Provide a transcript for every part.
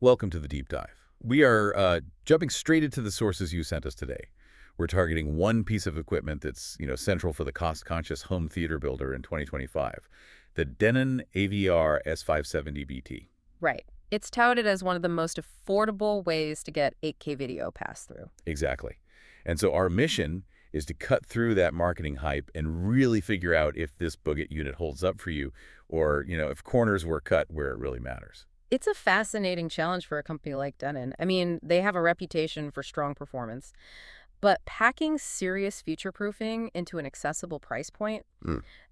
Welcome to the deep dive. We are jumping straight into the sources you sent us today. We're targeting one piece of equipment that's, central for the cost-conscious home theater builder in 2025, the Denon AVR-S570BT. Right. It's touted as one of the most affordable ways to get 8K video pass-through. Exactly. And so our mission is to cut through that marketing hype and really figure out if this Boogit unit holds up for you or, if corners were cut where it really matters. It's a fascinating challenge for a company like Denon. I mean, they have a reputation for strong performance, but packing serious future-proofing into an accessible price point,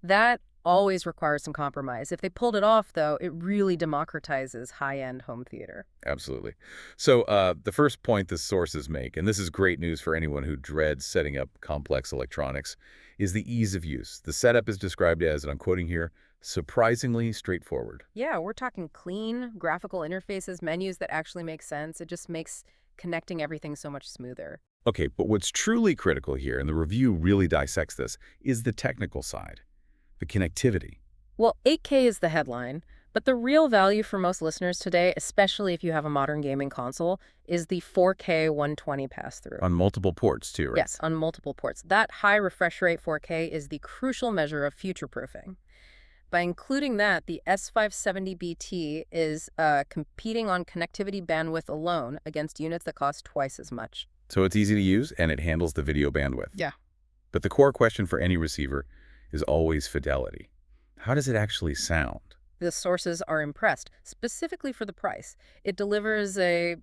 that always requires some compromise. If they pulled it off, though, it really democratizes high-end home theater. Absolutely. So the first point the sources make, and this is great news for anyone who dreads setting up complex electronics, is the ease of use. The setup is described as, and I'm quoting here, surprisingly straightforward. Yeah, we're talking clean graphical interfaces, menus that actually make sense. It just makes connecting everything so much smoother. Okay, but what's truly critical here, and the review really dissects this, is the technical side, the connectivity. Well, 8K is the headline, but the real value for most listeners today, especially if you have a modern gaming console, is the 4K 120 pass-through. On multiple ports, too, right? Yes, on multiple ports. That high refresh rate 4K is the crucial measure of future-proofing. By including that, the S570BT is competing on connectivity bandwidth alone against units that cost twice as much. So it's easy to use, and it handles the video bandwidth. Yeah. But the core question for any receiver is always fidelity. How does it actually sound? The sources are impressed, specifically for the price. It delivers a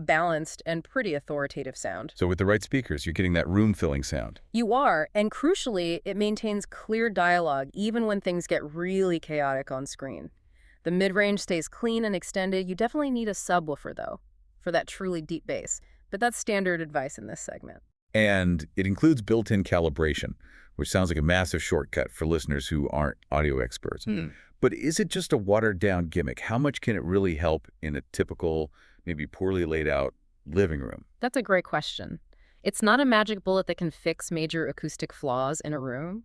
balanced and pretty authoritative sound. So with the right speakers, you're getting that room-filling sound. You are, and crucially, it maintains clear dialogue even when things get really chaotic on screen. The mid-range stays clean and extended. You definitely need a subwoofer, though, for that truly deep bass. But that's standard advice in this segment. And it includes built-in calibration, which sounds like a massive shortcut for listeners who aren't audio experts. But is it just a watered-down gimmick? How much can it really help in a typical, maybe poorly laid out living room? That's a great question. It's not a magic bullet that can fix major acoustic flaws in a room,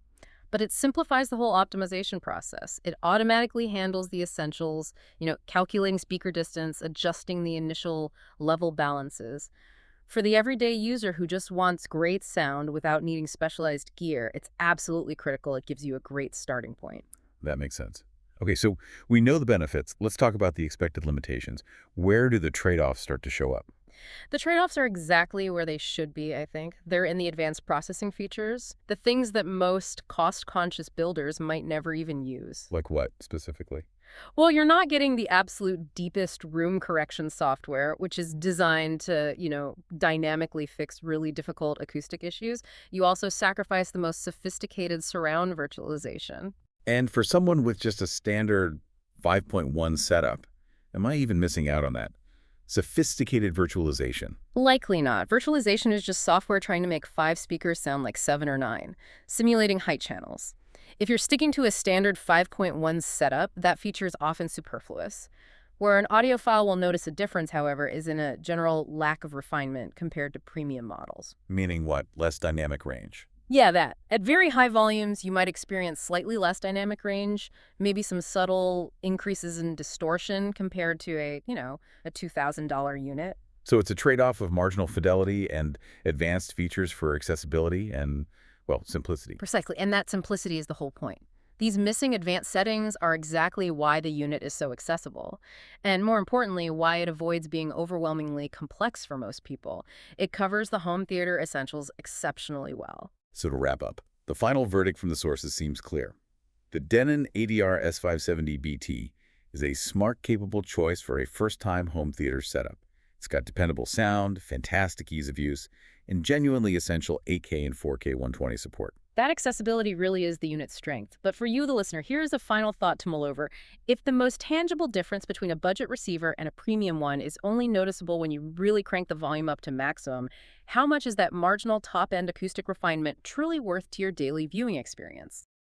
but it simplifies the whole optimization process. It automatically handles the essentials, calculating speaker distance, adjusting the initial level balances. For the everyday user who just wants great sound without needing specialized gear, it's absolutely critical. It gives you a great starting point. That makes sense. Okay, so we know the benefits. Let's talk about the expected limitations. Where do the trade-offs start to show up? The trade-offs are exactly where they should be, I think. They're in the advanced processing features, the things that most cost-conscious builders might never even use. Like what, specifically? Well, you're not getting the absolute deepest room correction software, which is designed to, dynamically fix really difficult acoustic issues. You also sacrifice the most sophisticated surround virtualization. And for someone with just a standard 5.1 setup, am I even missing out on that? Sophisticated virtualization. Likely not. Virtualization is just software trying to make 5 speakers sound like 7 or 9, simulating height channels. If you're sticking to a standard 5.1 setup, that feature is often superfluous. Where an audiophile will notice a difference, however, is in a general lack of refinement compared to premium models. Meaning what? Less dynamic range? Yeah, that. At very high volumes, you might experience slightly less dynamic range, maybe some subtle increases in distortion compared to a $2,000 unit. So it's a trade-off of marginal fidelity and advanced features for accessibility and, simplicity. Precisely, and that simplicity is the whole point. These missing advanced settings are exactly why the unit is so accessible, and more importantly, why it avoids being overwhelmingly complex for most people. It covers the home theater essentials exceptionally well. So to wrap up, the final verdict from the sources seems clear. The Denon AVR-S570BT is a smart, capable choice for a first-time home theater setup. It's got dependable sound, fantastic ease of use, and genuinely essential 8K and 4K 120 support. That accessibility really is the unit's strength. But for you, the listener, here's a final thought to mull over. If the most tangible difference between a budget receiver and a premium one is only noticeable when you really crank the volume up to maximum, how much is that marginal top-end acoustic refinement truly worth to your daily viewing experience?